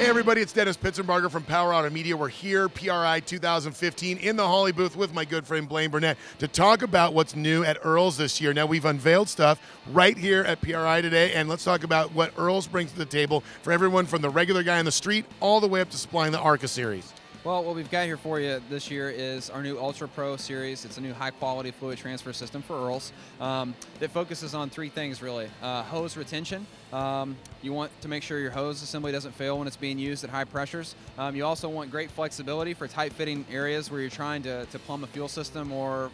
Hey everybody, it's Dennis Pitzenbarger from Automedia. We're here, PRI 2015, in the Holly booth with my good friend Blaine Burnett to talk about what's new at Earl's this year. Now, we've unveiled stuff right here at PRI today, and let's talk about what Earl's brings to the table for everyone from the regular guy on the street all the way up to supplying the ARCA series. Well, what we've got here for you this year is our new UltraPro Series. It's a new high-quality fluid transfer system for Earl's that focuses on three things, really. Hose retention. You want to make sure your hose assembly doesn't fail when it's being used at high pressures. You also want great flexibility for tight-fitting areas where you're trying to plumb a fuel system or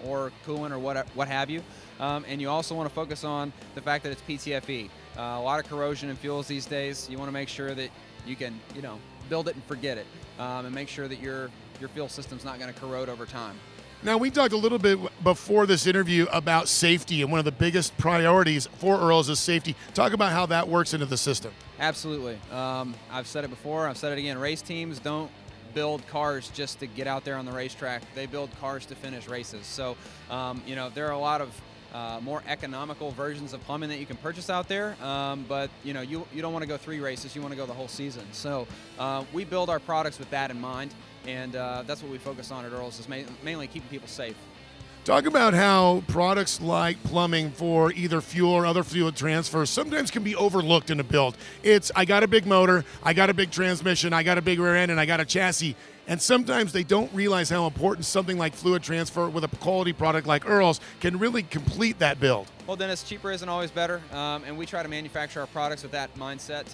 coolant or what have you. And you also want to focus on the fact that it's PTFE. A lot of corrosion in fuels these days. You want to make sure that you can, build it and forget it, and make sure that your fuel system's not going to corrode over time. Now, we talked a little bit before this interview about safety, and one of the biggest priorities for Earl's is safety. Talk about how that works into the system. Absolutely. I've said it before, I've said it again. Race teams don't build cars just to get out there on the racetrack. They build cars to finish races. So, there are a lot of more economical versions of plumbing that you can purchase out there, but you don't want to go 3 races, you want to go the whole season. So we build our products with that in mind, and that's what we focus on at Earl's, is mainly keeping people safe. Talk about how products like plumbing for either fuel or other fluid transfers sometimes can be overlooked in a build. I got a big motor, I got a big transmission, I got a big rear end, and I got a chassis. And sometimes they don't realize how important something like fluid transfer with a quality product like Earl's can really complete that build. Well, Dennis, cheaper isn't always better, and we try to manufacture our products with that mindset.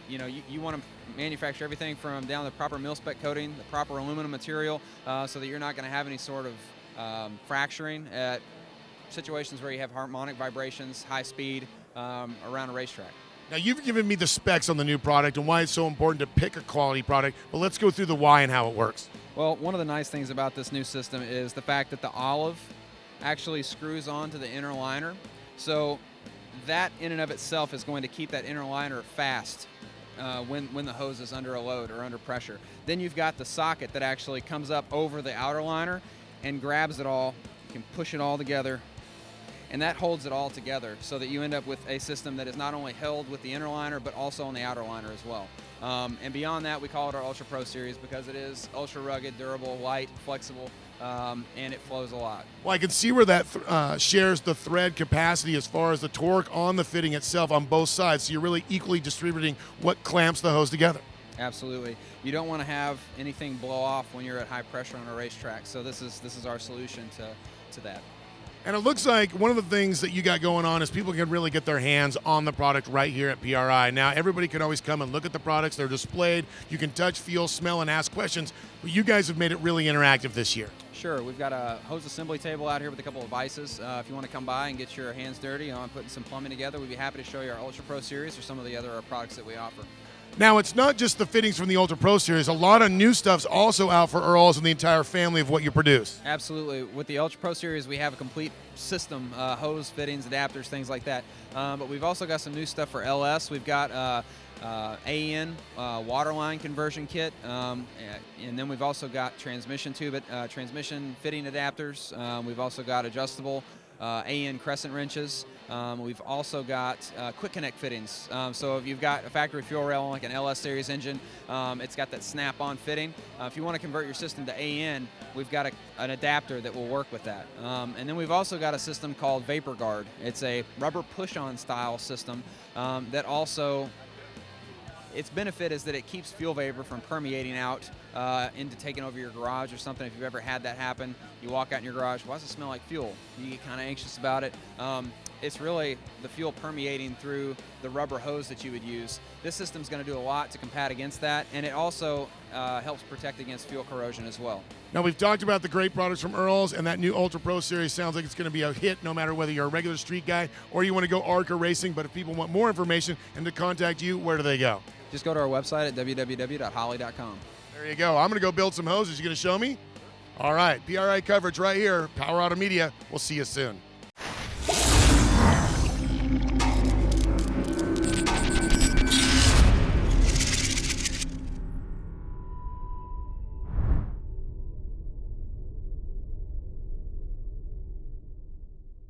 You want to manufacture everything from down the proper mil-spec coating, the proper aluminum material, so that you're not going to have any sort of fracturing at situations where you have harmonic vibrations, high speed around a racetrack. Now, you've given me the specs on the new product and why it's so important to pick a quality product, but let's go through the why and how it works. Well, one of the nice things about this new system is the fact that the olive actually screws onto the inner liner. So that in and of itself is going to keep that inner liner fast when the hose is under a load or under pressure. Then you've got the socket that actually comes up over the outer liner and grabs it all. You can push it all together, and that holds it all together so that you end up with a system that is not only held with the inner liner but also on the outer liner as well. And beyond that, we call it our UltraPro Series because it is ultra rugged, durable, light, flexible, and it flows a lot. Well, I can see where that shares the thread capacity as far as the torque on the fitting itself on both sides, so you're really equally distributing what clamps the hose together. Absolutely. You don't want to have anything blow off when you're at high pressure on a racetrack, so this is our solution to that. And it looks like one of the things that you got going on is people can really get their hands on the product right here at PRI. Now, everybody can always come and look at the products. They're displayed. You can touch, feel, smell, and ask questions. But you guys have made it really interactive this year. Sure. We've got a hose assembly table out here with a couple of vices. If you want to come by and get your hands dirty on putting some plumbing together, we'd be happy to show you our UltraPro Series or some of the other products that we offer. Now, it's not just the fittings from the UltraPro Series. A lot of new stuff's also out for Earl's and the entire family of what you produce. Absolutely. With the UltraPro Series, we have a complete system, hose, fittings, adapters, things like that. But we've also got some new stuff for LS. We've got AN waterline conversion kit, and then we've also got transmission fitting adapters. We've also got adjustable AN crescent wrenches. We've also got quick connect fittings. So if you've got a factory fuel rail like an LS series engine, it's got that snap-on fitting. If you want to convert your system to AN, we've got an adapter that will work with that. And then we've also got a system called Vapor Guard. It's a rubber push-on style system that also, its benefit is that it keeps fuel vapor from permeating out into taking over your garage or something. If you've ever had that happen, you walk out in your garage, why does it smell like fuel? You get kind of anxious about it. It's really the fuel permeating through the rubber hose that you would use. This system's going to do a lot to combat against that, and it also helps protect against fuel corrosion as well. Now, we've talked about the great products from Earl's, and that new UltraPro Series sounds like it's going to be a hit no matter whether you're a regular street guy or you want to go ARCA racing. But if people want more information and to contact you, where do they go? Just go to our website at www.holly.com. There you go. I'm going to go build some hoses. You going to show me? All right. PRI coverage right here. Automedia. We'll see you soon.